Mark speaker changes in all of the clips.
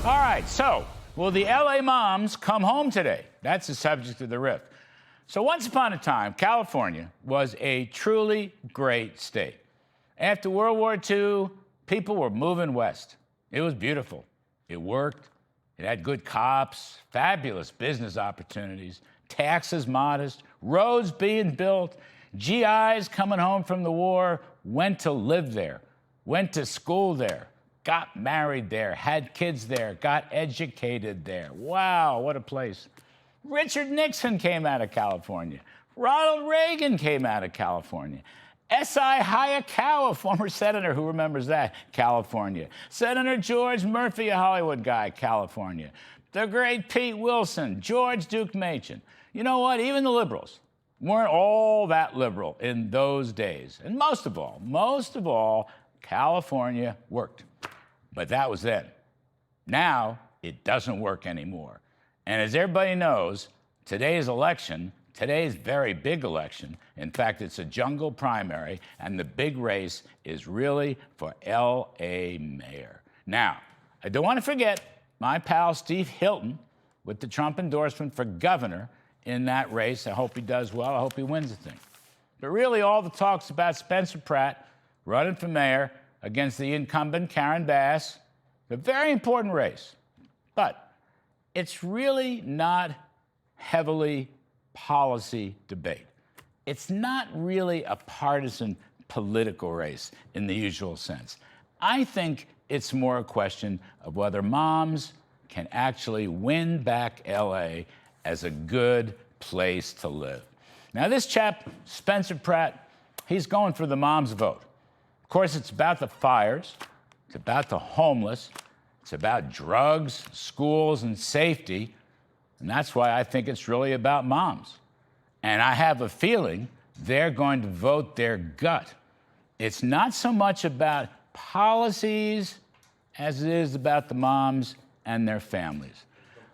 Speaker 1: All right, so will the LA moms come home today? That's the subject of the riff. So once upon a time, California was a truly great state. After World War II, people were moving west. It was beautiful. It worked. It had good cops, fabulous business opportunities, taxes modest, roads being built. GIs coming home from the war went to live there, went to school there, got married there, had kids there, got educated there. Wow, what a place. Richard Nixon came out of California. Ronald Reagan came out of California. S.I. Hayakawa, former senator, who remembers that? California. Senator George Murphy, a Hollywood guy, California. The great Pete Wilson, George Duke Machen. You know what? Even the liberals weren't all that liberal in those days. And most of all, California worked. But that was then. Now, it doesn't work anymore. And as everybody knows, today's very big election, in fact, it's a jungle primary, and the big race is really for L.A. mayor. Now, I don't want to forget my pal Steve Hilton with the Trump endorsement for governor in that race. I hope he does well. I hope he wins the thing. But really, all the talk's about Spencer Pratt running for mayor against the incumbent Karen Bass. A very important race. But it's really not heavily policy debate. It's not really a partisan political race in the usual sense. I think it's more a question of whether moms can actually win back L.A. as a good place to live. Now, this chap, Spencer Pratt, he's going for the moms' vote. Of course, it's about the fires, it's about the homeless, it's about drugs, schools, and safety, and that's why I think it's really about moms. And I have a feeling they're going to vote their gut. It's not so much about policies as it is about the moms and their families.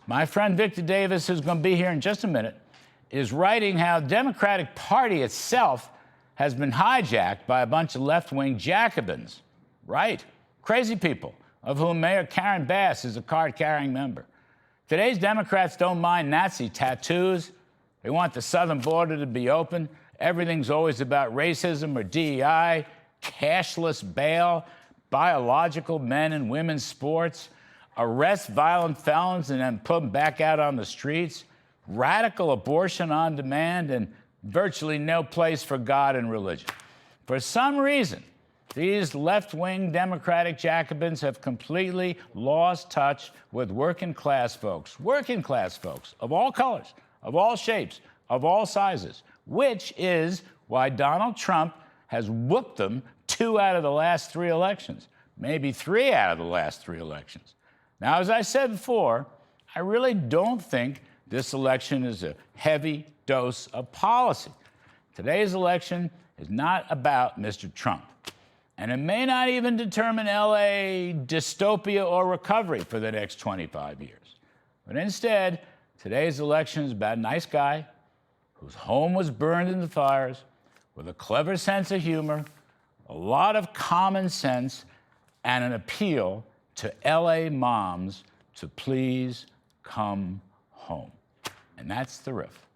Speaker 1: My friend Victor Davis, who's going to be here in just a minute, is writing how the Democratic Party itself has been hijacked by a bunch of left-wing Jacobins. Right, crazy people, of whom Mayor Karen Bass is a card-carrying member. Today's Democrats don't mind Nazi tattoos. They want the southern border to be open. Everything's always about racism or DEI, cashless bail, biological men and women's sports, arrest violent felons and then put them back out on the streets, radical abortion on demand, and virtually no place for God and religion. For some reason, these left-wing Democratic Jacobins have completely lost touch with working-class folks of all colors, of all shapes, of all sizes, which is why Donald Trump has whooped them 2 out of the last 3 elections, maybe 3 out of the last 3 elections. Now, as I said before, I really don't think this election is a heavy dose of policy. Today's election is not about Mr. Trump. And it may not even determine L.A. dystopia or recovery for the next 25 years. But instead, today's election is about a nice guy whose home was burned in the fires, with a clever sense of humor, a lot of common sense, and an appeal to L.A. moms to please come home. And that's the riff.